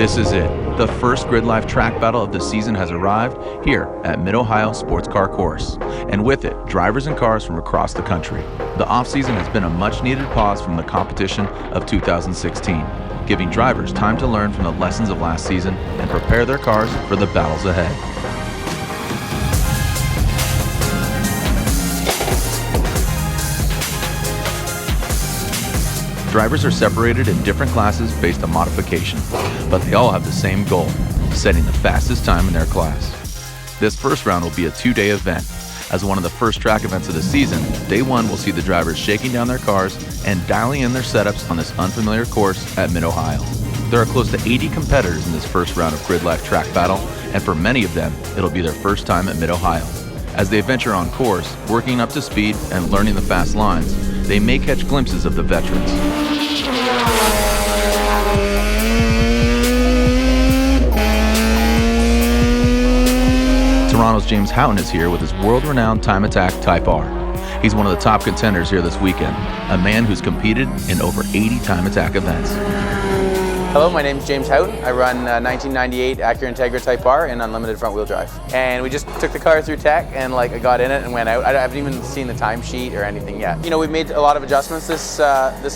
This is it. The first Gridlife TrackBattle of the season has arrived here at Mid-Ohio Sports Car Course, and with it, drivers and cars from across the country. The off-season has been a much-needed pause from the competition of 2016, giving drivers time to learn from the lessons of last season and prepare their cars for the battles ahead. Drivers are separated in different classes based on modification, but they all have the same goal, setting the fastest time in their class. This first round will be a two-day event. As one of the first track events of the season, day one will see the drivers shaking down their cars and dialing in their setups on this unfamiliar course at Mid-Ohio. There are close to 80 competitors in this first round of Gridlife TrackBattle, and for many of them, it'll be their first time at Mid-Ohio. As they venture on course, working up to speed and learning the fast lines, they may catch glimpses of the veterans. Toronto's James HOUGHTON is here with his world-renowned Time Attack Type R. He's one of the top contenders here this weekend, a man who's competed in over 80 Time Attack events. Hello, my name is James HOUGHTON. I run 1998 Acura Integra Type R in unlimited front wheel drive. And we just took the car through tech and I got in it and went out. I haven't even seen the timesheet or anything yet. You know, we've made a lot of adjustments this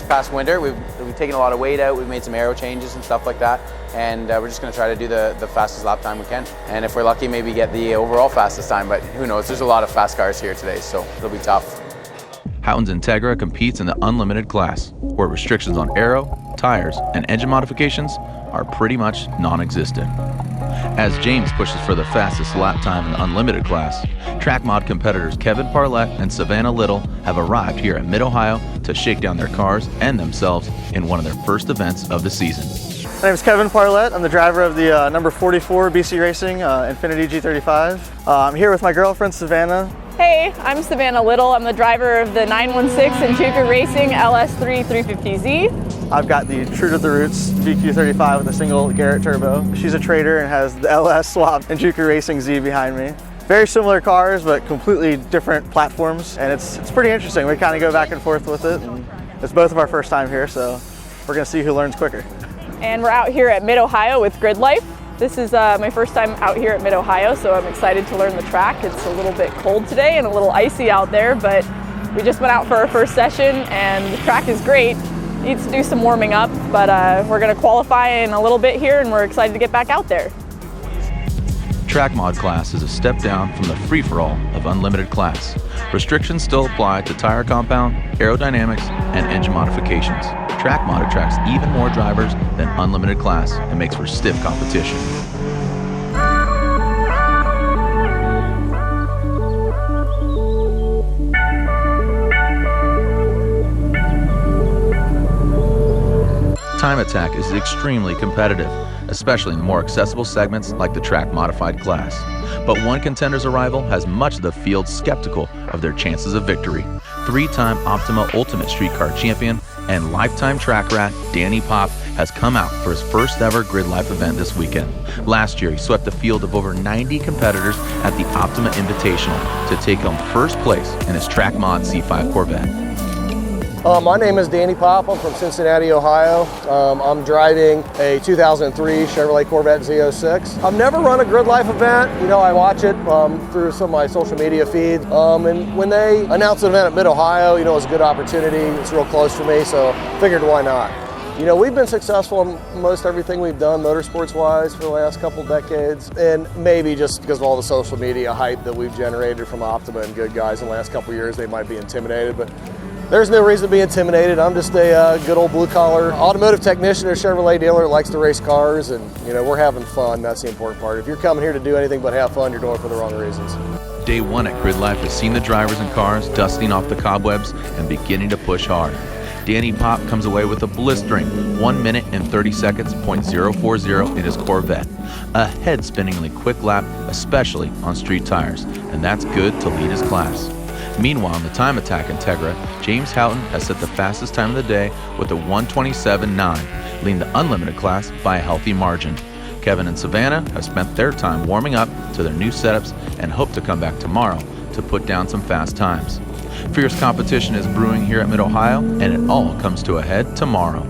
past winter. We've taken a lot of weight out. We've made some aero changes and stuff like that. And we're just going to try to do the fastest lap time we can. And if we're lucky, maybe get the overall fastest time, but who knows? There's a lot of fast cars here today, so it'll be tough. HOUGHTON's Integra competes in the unlimited class, where restrictions on aero, tires, and engine modifications are pretty much non-existent. As James pushes for the fastest lap time in the unlimited class, track mod competitors Kevin Parlett and Savannah Little have arrived here at Mid-Ohio to shake down their cars and themselves in one of their first events of the season. My name is Kevin Parlett. I'm the driver of the number 44 BC Racing Infiniti G35. I'm here with my girlfriend Savannah. Hey, I'm Savannah Little. I'm the driver of the 916 Encountr Racing LS3 350Z. I've got the True to the Roots VQ35 with a single Garrett turbo. She's a trader and has the LS swap Encountr Racing Z behind me. Very similar cars, but completely different platforms, and it's pretty interesting. We kind of go back and forth with it, and it's both of our first time here, so we're going to see who learns quicker. And we're out here at Mid-Ohio with Gridlife. This is my first time out here at Mid-Ohio, so I'm excited to learn the track. It's a little bit cold today and a little icy out there, but we just went out for our first session and the track is great. Needs to do some warming up, but we're going to qualify in a little bit here and we're excited to get back out there. Track mod class is a step down from the free-for-all of unlimited class. Restrictions still apply to tire compound, aerodynamics, and engine modifications. Track mod attracts even more drivers than unlimited class and makes for stiff competition. Time Attack is extremely competitive, especially in the more accessible segments like the track modified class. But one contender's arrival has much of the field skeptical of their chances of victory. Three-time Optima Ultimate Street Car champion and lifetime track rat Danny Pop has come out for his first ever Gridlife event this weekend. Last year, he swept the field of over 90 competitors at the Optima Invitational to take home first place in his track mod C5 Corvette. My name is Danny Pop. I'm from Cincinnati, Ohio. I'm driving a 2003 Chevrolet Corvette Z06. I've never run a Gridlife event. You know, I watch it through some of my social media feeds. And when they announced an event at Mid-Ohio, you know, it was a good opportunity. It's real close for me, so figured why not. You know, we've been successful in most everything we've done motorsports-wise for the last couple decades, and maybe just because of all the social media hype that we've generated from Optima and good guys in the last couple years, they might be intimidated, but there's no reason to be intimidated. I'm just a good old blue-collar automotive technician or Chevrolet dealer that likes to race cars, and you know, we're having fun. That's the important part. If you're coming here to do anything but have fun, you're doing it for the wrong reasons. Day one at Gridlife has seen the drivers and cars dusting off the cobwebs and beginning to push hard. Danny Pop comes away with a blistering 1 minute and 30 seconds .040 in his Corvette. A head-spinningly quick lap, especially on street tires, and that's good to lead his class. Meanwhile, in the Time Attack Integra, James HOUGHTON has set the fastest time of the day with a 1:27.9, leading the unlimited class by a healthy margin. Kevin and Savannah have spent their time warming up to their new setups and hope to come back tomorrow to put down some fast times. Fierce competition is brewing here at Mid-Ohio, and it all comes to a head tomorrow.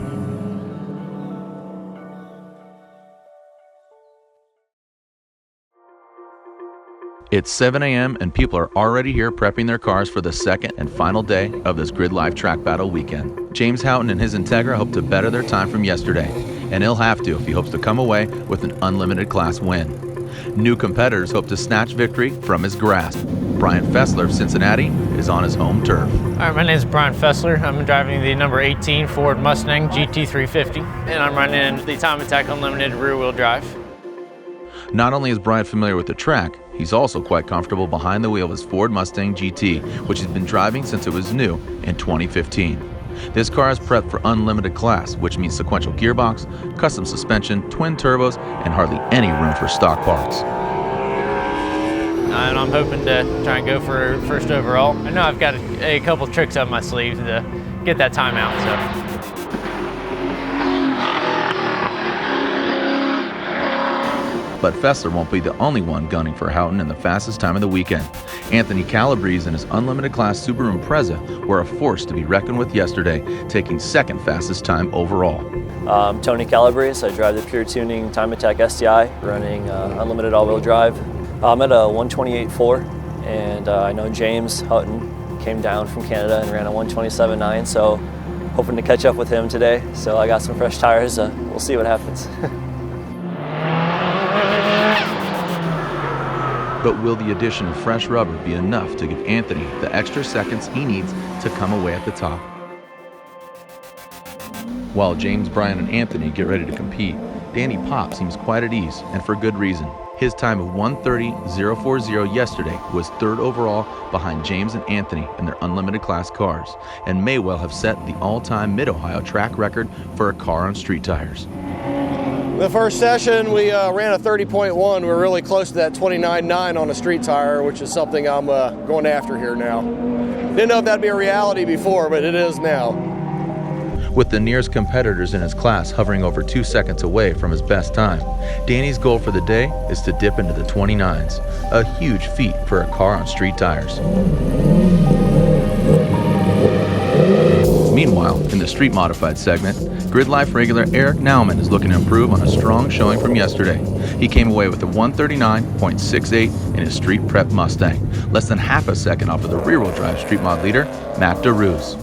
It's 7 a.m. and people are already here prepping their cars for the second and final day of this Gridlife TrackBattle weekend. James Houghton and his Integra hope to better their time from yesterday, and he'll have to if he hopes to come away with an unlimited class win. New competitors hope to snatch victory from his grasp. Brian Fessler of Cincinnati is on his home turf. All right, my name is Brian Fessler. I'm driving the number 18 Ford Mustang GT350, and I'm running the Time Attack Unlimited rear-wheel drive. Not only is Brian familiar with the track, he's also quite comfortable behind the wheel of his Ford Mustang GT, which he's been driving since it was new in 2015. This car is prepped for unlimited class, which means sequential gearbox, custom suspension, twin turbos, and hardly any room for stock parts. And I'm hoping to try and go for first overall. I know I've got a couple tricks up my sleeve to get that time out. So. But Fessler won't be the only one gunning for Houghton in the fastest time of the weekend. Anthony CALABRESE and his unlimited class Subaru Impreza were a force to be reckoned with yesterday, taking second fastest time overall. I'm Tony CALABRESE. I drive the Pure Tuning Time Attack STI, running unlimited all-wheel drive. I'm at a 128.4, and I know James Houghton came down from Canada and ran a 127.9, so hoping to catch up with him today. So I got some fresh tires. We'll see what happens. But will the addition of fresh rubber be enough to give Anthony the extra seconds he needs to come away at the top? While James, Brian, and Anthony get ready to compete, Danny Pop seems quite at ease, and for good reason. His time of 1:30.040 yesterday was third overall behind James and Anthony in their unlimited class cars, and may well have set the all-time Mid-Ohio track record for a car on street tires. The first session, we ran a 30.1. We're really close to that 29.9 on a street tire, which is something I'm going after here now. Didn't know if that'd be a reality before, but it is now. With the nearest competitors in his class hovering over 2 seconds away from his best time, Danny's goal for the day is to dip into the 29s, a huge feat for a car on street tires. Meanwhile, in the street modified segment, Gridlife regular Eric Nauman is looking to improve on a strong showing from yesterday. He came away with a 139.68 in his street prep Mustang, less than half a second off of the rear-wheel drive street mod leader, Matt DeRuse.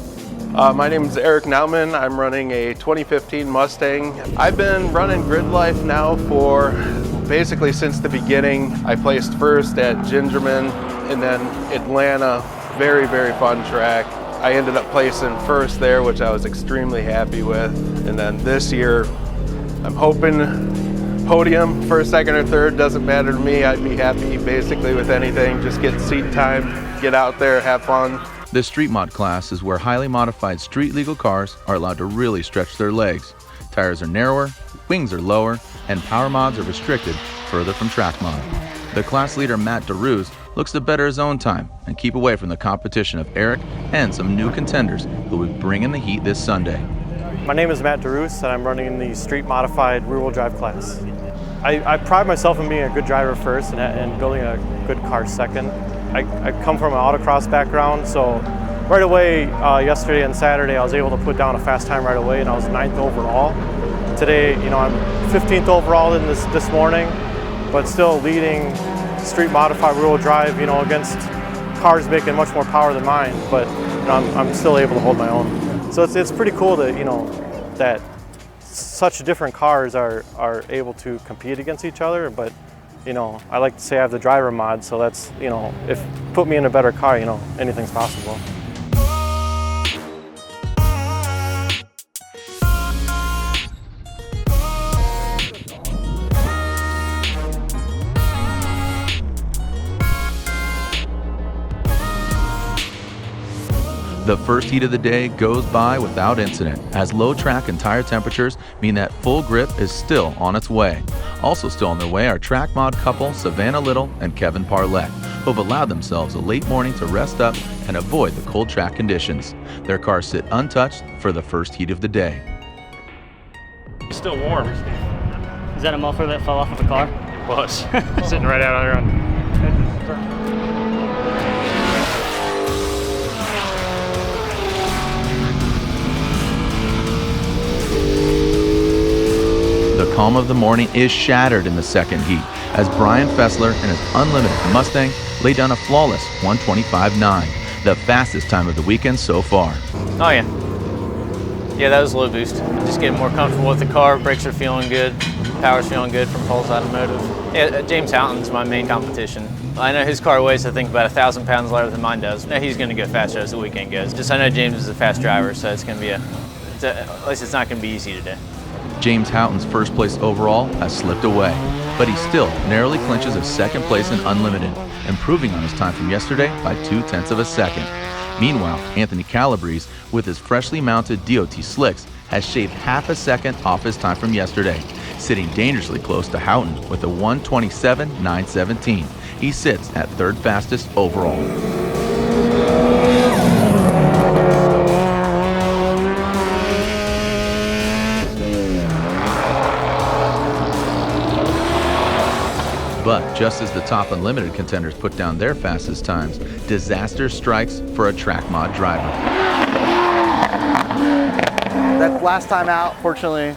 My name is Eric Nauman. I'm running a 2015 Mustang. I've been running Gridlife now for basically since the beginning. I placed first at Gingerman and then Atlanta. Very, very fun track. I ended up placing first there, which I was extremely happy with. And then this year, I'm hoping podium, first, second, or third, doesn't matter to me. I'd be happy basically with anything. Just get seat time, get out there, have fun. The street mod class is where highly modified street legal cars are allowed to really stretch their legs. Tires are narrower, wings are lower, and power mods are restricted further from track mod. The class leader Matt DeRuse looks to better his own time and keep away from the competition of Eric and some new contenders who will bring in the heat this Sunday. My name is Matt DeRuse, and I'm running the street modified rear-wheel drive class. I pride myself in being a good driver first and building a good car second. I come from an autocross background, so right away yesterday and Saturday I was able to put down a fast time right away, and I was 9th overall. Today, I'm 15th overall in this morning, but still leading street modified rear-wheel drive, against cars making much more power than mine, but I'm still able to hold my own. So it's pretty cool that that such different cars are able to compete against each other. But I like to say I have the driver mod, so that's if put me in a better car, anything's possible. The first heat of the day goes by without incident, as low track and tire temperatures mean that full grip is still on its way. Also still on their way are track mod couple Savannah Little and Kevin Parlett, who have allowed themselves a late morning to rest up and avoid the cold track conditions. Their cars sit untouched for the first heat of the day. It's still warm. Is that a muffler that fell off of the car? It was. Sitting right out there on. The calm of the morning is shattered in the second heat as Brian Fessler and his unlimited Mustang laid down a flawless 125.9, the fastest time of the weekend so far. Oh yeah. Yeah, that was a low boost. Just getting more comfortable with the car, brakes are feeling good, power's feeling good from Pulse Automotive. Yeah, James Houghton's my main competition. I know his car weighs, I think, about 1,000 pounds lighter than mine does. Now he's gonna go faster as the weekend goes. Just I know James is a fast driver, so it's gonna be at least it's not gonna be easy today. James Houghton's first place overall has slipped away, but he still narrowly clinches his second place in Unlimited, improving on his time from yesterday by 0.2 of a second. Meanwhile, Anthony Calabrese, with his freshly mounted DOT slicks, has shaved half a second off his time from yesterday, sitting dangerously close to Houghton with a 127.917. He sits at third fastest overall. But just as the top Unlimited contenders put down their fastest times, disaster strikes for a track mod driver. That last time out, fortunately,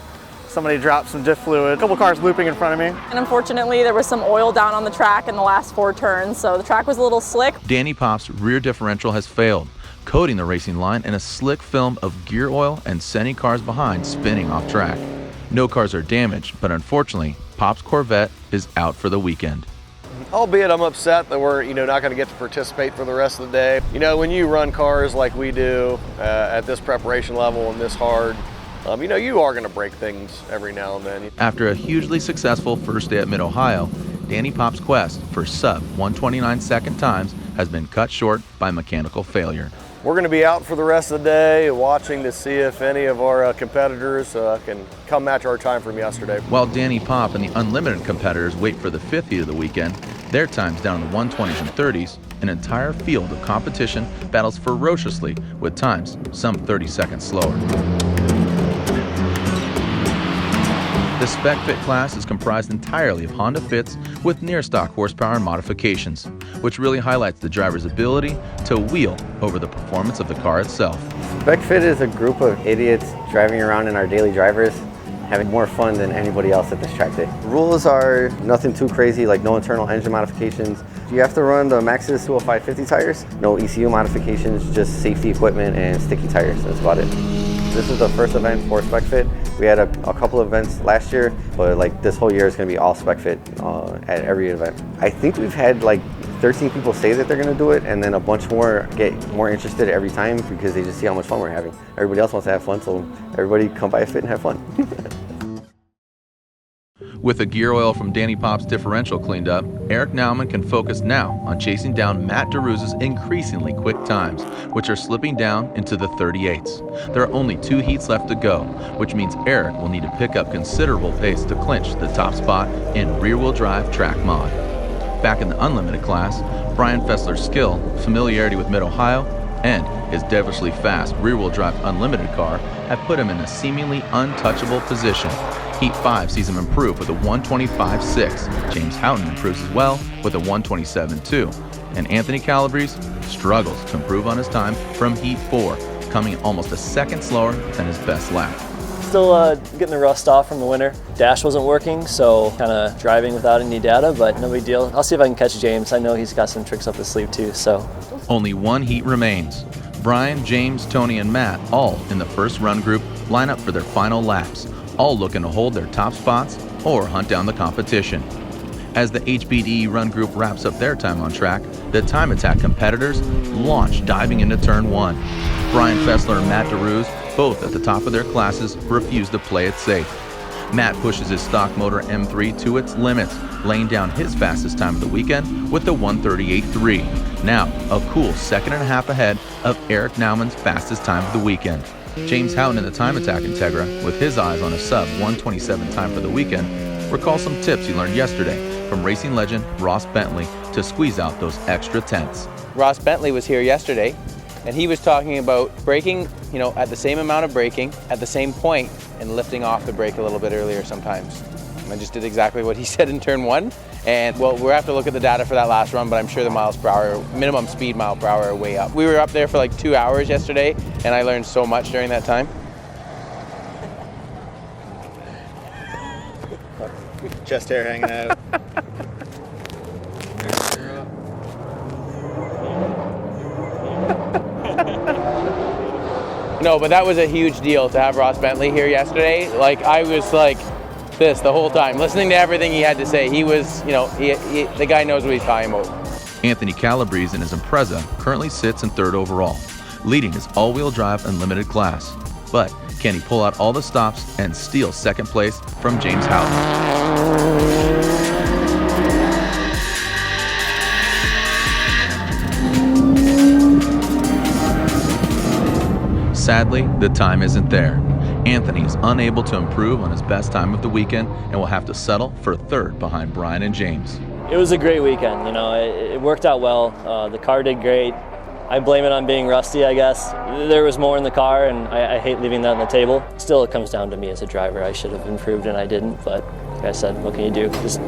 somebody dropped some diff fluid. A couple cars looping in front of me. And unfortunately, there was some oil down on the track in the last 4 turns, so the track was a little slick. Danny Pop's rear differential has failed, coating the racing line in a slick film of gear oil and sending cars behind spinning off track. No cars are damaged, but unfortunately, Pop's Corvette is out for the weekend. Albeit I'm upset that we're not going to get to participate for the rest of the day. When you run cars like we do at this preparation level and this hard, you are going to break things every now and then. After a hugely successful first day at Mid-Ohio, Danny Pop's quest for sub 129 second times has been cut short by mechanical failure. We're going to be out for the rest of the day watching to see if any of our competitors can come match our time from yesterday. While Danny Pop and the Unlimited competitors wait for the 5th heat of the weekend, their time's down in the 120s and 30s, an entire field of competition battles ferociously with times some 30 seconds slower. The SPEC Fit class is comprised entirely of Honda Fits with near-stock horsepower and modifications, which really highlights the driver's ability to wheel over the performance of the car itself. SPEC Fit is a group of idiots driving around in our daily drivers, having more fun than anybody else at this track day. Rules are nothing too crazy, like no internal engine modifications. You have to run the Maxxis 205/50 tires, no ECU modifications, just safety equipment and sticky tires, that's about it. This is the first event for SPEC Fit. We had a couple of events last year, but this whole year is going to be all SPEC Fit at every event. I think we've had 13 people say that they're going to do it, and then a bunch more get more interested every time because they just see how much fun we're having. Everybody else wants to have fun, so everybody come by a fit and have fun. With the gear oil from Danny Pop's differential cleaned up, Eric Nauman can focus now on chasing down Matt DeRuse's increasingly quick times, which are slipping down into the 38s. There are only 2 heats left to go, which means Eric will need to pick up considerable pace to clinch the top spot in rear-wheel drive track mod. Back in the Unlimited class, Brian Fessler's skill, familiarity with Mid-Ohio, and his devilishly fast rear-wheel drive Unlimited car have put him in a seemingly untouchable position. Heat 5 sees him improve with a 125.6. James Houghton improves as well with a 127.2. And Anthony Calabrese struggles to improve on his time from Heat 4, coming almost a second slower than his best lap. Still getting the rust off from the winter. Dash wasn't working, so kind of driving without any data, but no big deal. I'll see if I can catch James. I know he's got some tricks up his sleeve too, so. Only 1 heat remains. Brian, James, Tony, and Matt, all in the first run group, line up for their final laps, all looking to hold their top spots or hunt down the competition. As the HBDE run group wraps up their time on track, the Time Attack competitors launch diving into turn 1. Brian Fessler and Matt DeRuse, both at the top of their classes, refuse to play it safe. Matt pushes his stock motor M3 to its limits, laying down his fastest time of the weekend with the 138.3. Now, a cool 1.5 seconds ahead of Eric Nauman's fastest time of the weekend. James Houghton in the Time Attack Integra, with his eyes on a sub 127 time for the weekend, recalls some tips he learned yesterday from racing legend Ross Bentley to squeeze out those extra tenths. Ross Bentley was here yesterday, and he was talking about braking, at the same amount of braking, at the same point, and lifting off the brake a little bit earlier sometimes. And I just did exactly what he said in turn 1. And we'll have to look at the data for that last run, but I'm sure the miles per hour, minimum speed mile per hour are way up. We were up there for 2 hours yesterday, and I learned so much during that time. Chest hair hanging out. No, but that was a huge deal to have Ross Bentley here yesterday. Like, I was like this the whole time, listening to everything he had to say. He was, you know, the guy knows what he's talking about. Anthony CALABRESE in his Impreza currently sits in 3rd overall, leading his all-wheel drive unlimited class. But can he pull out all the stops and steal 2nd place from James HOUGHTON? Sadly, the time isn't there. Anthony is unable to improve on his best time of the weekend and will have to settle for 3rd behind Brian and James. It was a great weekend, you know, it worked out well. The car did great. I blame it on being rusty, I guess. There was more in the car, and I hate leaving that on the table. Still, it comes down to me as a driver. I should have improved and I didn't, but like I said, what can you do? Just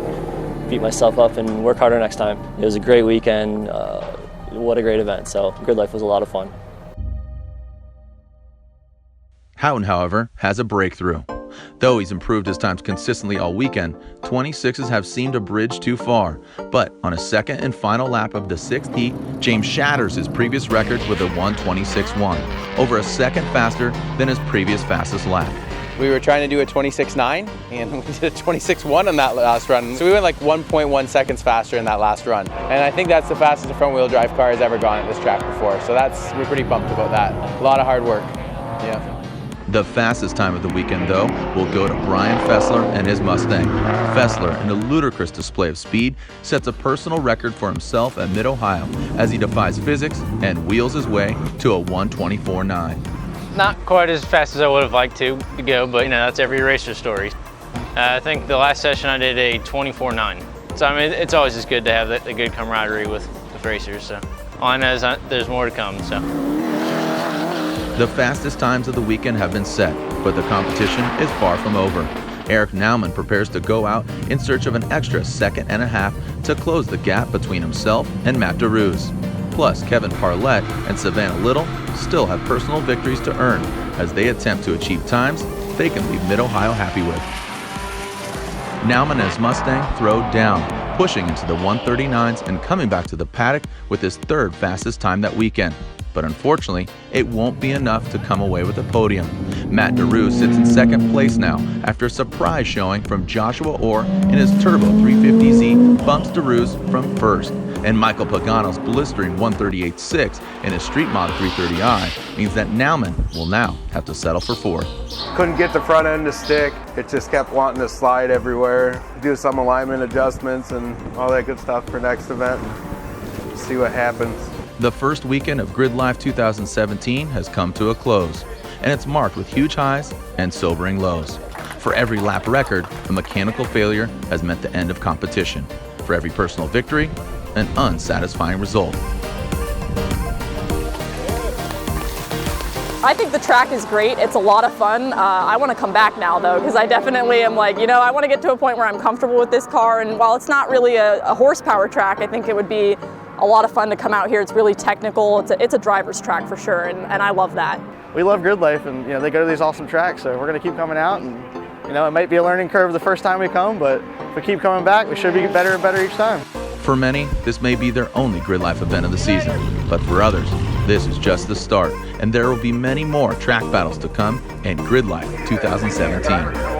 beat myself up and work harder next time. It was a great weekend. What a great event. So Gridlife was a lot of fun. HOUGHTON, however, has a breakthrough. Though he's improved his times consistently all weekend, 26s have seemed a bridge too far. But on a 2nd and final lap of the 6th heat, James shatters his previous record with a 1:26.1, over a 2nd faster than his previous fastest lap. We were trying to do a 26.9 and we did a 26.1 on that last run. So we went like 1.1 seconds faster in that last run. And I think that's the fastest a front-wheel drive car has ever gone at this track before. So we're pretty pumped about that. A lot of hard work. Yeah. The fastest time of the weekend, though, will go to Brian Fessler and his Mustang. Fessler, in a ludicrous display of speed, sets a personal record for himself at Mid-Ohio as he defies physics and wheels his way to a 1:24.9. Not quite as fast as I would have liked to go, but you know, that's every racer story. I think the last session I did a 24.9. So I mean, it's always just good to have a good camaraderie with racers. So all I know is there's more to come. So. The fastest times of the weekend have been set, but the competition is far from over. Eric Nauman prepares to go out in search of an extra 2.5 seconds to close the gap between himself and Matt DeRuse. Plus, Kevin Parlett and Savannah Little still have personal victories to earn as they attempt to achieve times they can leave Mid-Ohio happy with. Nauman and his Mustang throw down, pushing into the 1:39s and coming back to the paddock with his 3rd fastest time that weekend. But unfortunately, it won't be enough to come away with a podium. Matt DeRuse sits in 2nd place now after a surprise showing from Joshua Orr in his Turbo 350Z bumps DeRuse from 1st. And Michael Pagano's blistering 1:38.6 in his Street Mod 330i means that Nauman will now have to settle for 4th. Couldn't get the front end to stick. It just kept wanting to slide everywhere. Do some alignment adjustments and all that good stuff for next event. See what happens. The first weekend of Gridlife 2017 has come to a close, and it's marked with huge highs and sobering lows. For every lap record, a mechanical failure has meant the end of competition. For every personal victory, an unsatisfying result. I think the track is great. It's a lot of fun. I want to come back now, though, because I definitely am like, you know, I want to get to a point where I'm comfortable with this car. And while it's not really a horsepower track, I think it would be a lot of fun to come out here. It's really technical. It's a driver's track for sure, and I love that. We love Gridlife, and you know, they go to these awesome tracks, so we're going to keep coming out. And you know, it might be a learning curve the first time we come, but if we keep coming back, we should be better and better each time. For many, this may be their only Gridlife event of the season, but for others, this is just the start, and there will be many more track battles to come in Gridlife 2017.